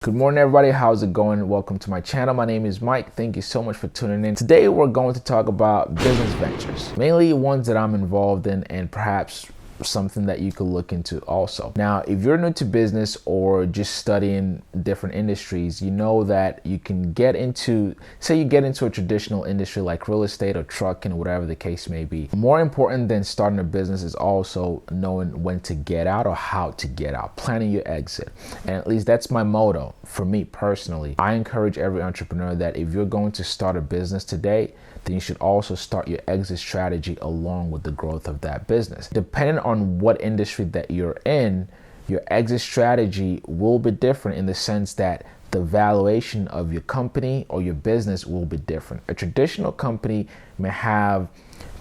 Good morning, everybody. How's it going? Welcome to my channel. My name is Mike. Thank you so much for tuning in. Today, we're going to talk about business ventures, mainly ones that I'm involved in and perhaps something that you could look into also. Now, if you're new to business or just studying different industries, you know that you can get into, say you get into a traditional industry like real estate or trucking, whatever the case may be. More important than starting a business is also knowing when to get out or how to get out, planning your exit. And at least that's my motto for me personally. I encourage every entrepreneur that if you're going to start a business today, then you should also start your exit strategy along with the growth of that business. Depending on what industry that you're in, your exit strategy will be different in the sense that the valuation of your company or your business will be different. A traditional company may have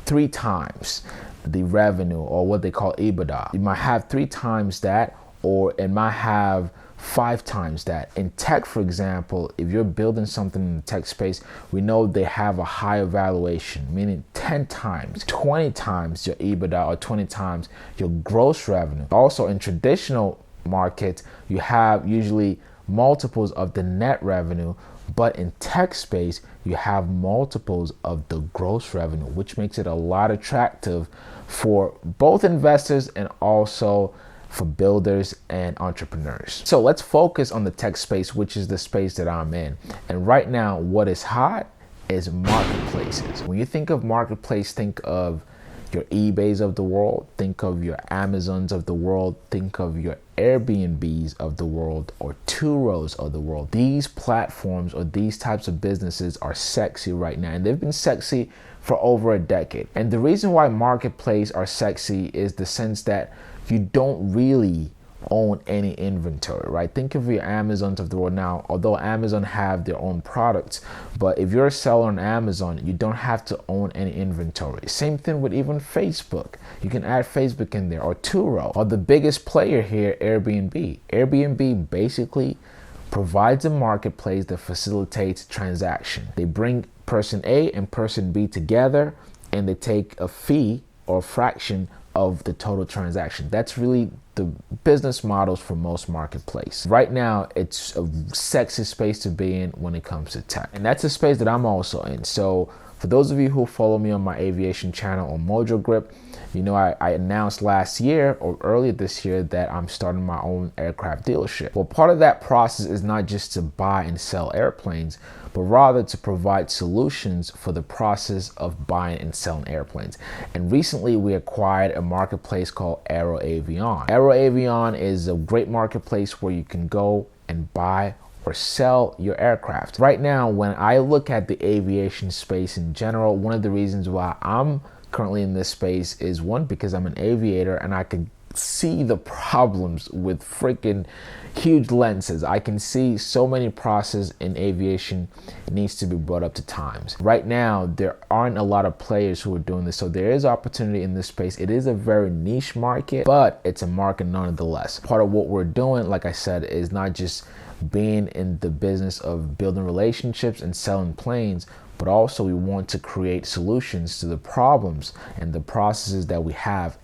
3 times the revenue, or what they call EBITDA. You might have 3 times that, or it might have 5 times that. In tech, for example, if you're building something in the tech space, we know they have a higher valuation, meaning 10 times, 20 times your EBITDA or 20 times your gross revenue. Also, in traditional markets, you have usually multiples of the net revenue, but in tech space, you have multiples of the gross revenue, which makes it a lot attractive for both investors and also for builders and entrepreneurs. So let's focus on the tech space, which is the space that I'm in. And right now, what is hot is marketplaces. When you think of marketplace, think of your eBays of the world, think of your Amazons of the world, think of your Airbnbs of the world, or Turos of the world. These platforms or these types of businesses are sexy right now, and they've been sexy for over a decade. And the reason why marketplaces are sexy is the sense that you don't really own any inventory, right? Think of your Amazons of the world now, although Amazon have their own products, but if you're a seller on Amazon, you don't have to own any inventory. Same thing with even Facebook. You can add Facebook in there, or Turo, or the biggest player here, Airbnb. Airbnb basically provides a marketplace that facilitates transaction. They bring person A and person B together, and they take a fee or fraction of the total transaction. That's really the business models for most marketplaces. Right now, it's a sexy space to be in when it comes to tech. And that's a space that I'm also in. So for those of you who follow me on my aviation channel on Mojo Grip, you know I announced last year or earlier this year that I'm starting my own aircraft dealership. Well, part of that process is not just to buy and sell airplanes, but rather to provide solutions for the process of buying and selling airplanes. And recently we acquired a marketplace called AeroAvion. AeroAvion is a great marketplace where you can go and buy or sell your aircraft. Right now, when I look at the aviation space in general, one of the reasons why I'm currently in this space is, one, because I'm an aviator and I can see the problems with freaking huge lenses. I can see so many processes in aviation needs to be brought up to times. Right now, there aren't a lot of players who are doing this, so there is opportunity in this space. It is a very niche market, but it's a market nonetheless. Part of what we're doing, like I said, is not just being in the business of building relationships and selling planes, but also we want to create solutions to the problems and the processes that we have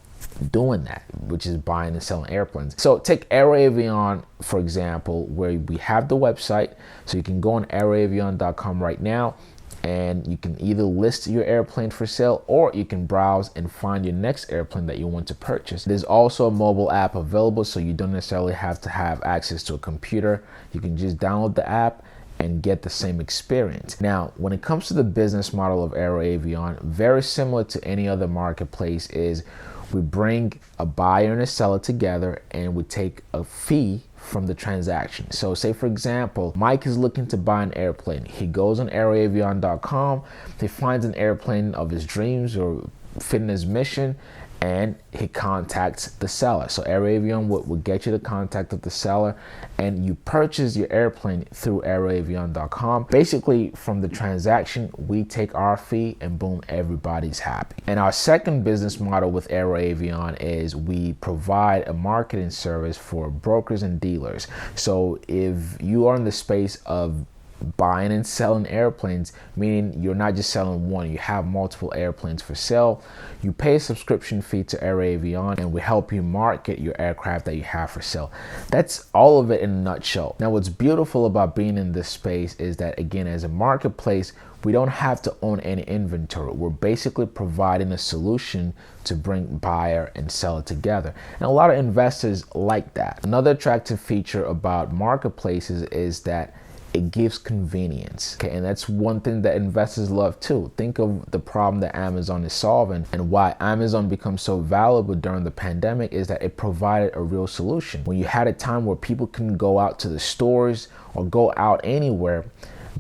doing that, which is buying and selling airplanes. So take AeroAvion, for example, where we have the website. So you can go on aeroavion.com right now, and you can either list your airplane for sale, or you can browse and find your next airplane that you want to purchase. There's also a mobile app available, so you don't necessarily have to have access to a computer. You can just download the app and get the same experience. Now, when it comes to the business model of AeroAvion, very similar to any other marketplace, is we bring a buyer and a seller together and we take a fee from the transaction. So say, for example, Mike is looking to buy an airplane. He goes on aeroavion.com, he finds an airplane of his dreams or fitting his mission, and he contacts the seller. So AeroAvion will get you the contact of the seller, and you purchase your airplane through aeroavion.com. Basically, from the transaction, we take our fee, and boom, everybody's happy. And our second business model with AeroAvion is we provide a marketing service for brokers and dealers. So if you are in the space of buying and selling airplanes, meaning you're not just selling one, you have multiple airplanes for sale. You pay a subscription fee to AirAvion, and we help you market your aircraft that you have for sale. That's all of it in a nutshell. Now, what's beautiful about being in this space is that, again, as a marketplace, we don't have to own any inventory. We're basically providing a solution to bring buyer and seller together. And a lot of investors like that. Another attractive feature about marketplaces is that it gives convenience. Okay, and that's one thing that investors love too. Think of the problem that Amazon is solving, and why Amazon becomes so valuable during the pandemic is that it provided a real solution. When you had a time where people couldn't go out to the stores or go out anywhere,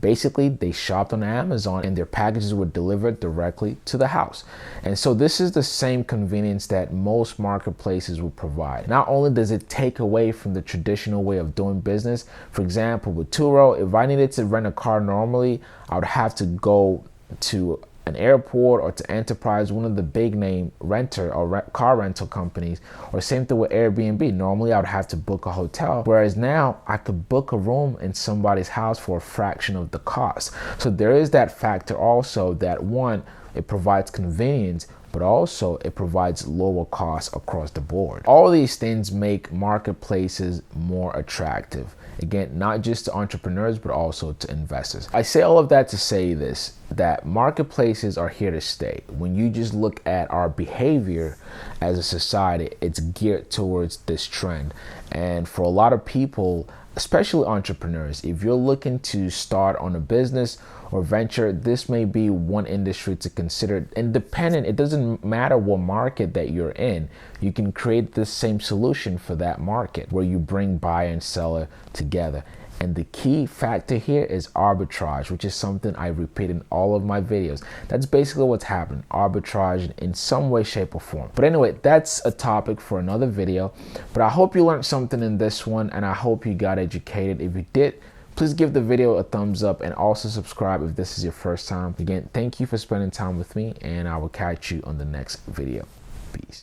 basically they shopped on Amazon and their packages were delivered directly to the house. And so this is the same convenience that most marketplaces will provide. Not only does it take away from the traditional way of doing business, for example, with Turo, if I needed to rent a car normally, I would have to go to an airport or to Enterprise, one of the big name renter or car rental companies, or same thing with Airbnb. Normally I would have to book a hotel, whereas now I could book a room in somebody's house for a fraction of the cost. So there is that factor also, that one, it provides convenience, but also it provides lower costs across the board. All these things make marketplaces more attractive. Again, not just to entrepreneurs, but also to investors. I say all of that to say this, that marketplaces are here to stay. When you just look at our behavior as a society, it's geared towards this trend. And for a lot of people, especially entrepreneurs, if you're looking to start on a business or venture, this may be one industry to consider. Independent, it doesn't matter what market that you're in, you can create the same solution for that market where you bring buyer and seller together. And the key factor here is arbitrage, which is something I repeat in all of my videos. That's basically what's happening, arbitrage in some way, shape, or form. But anyway, that's a topic for another video. But I hope you learned something in this one, and I hope you got educated. If you did, please give the video a thumbs up and also subscribe if this is your first time. Again, thank you for spending time with me, and I will catch you on the next video. Peace.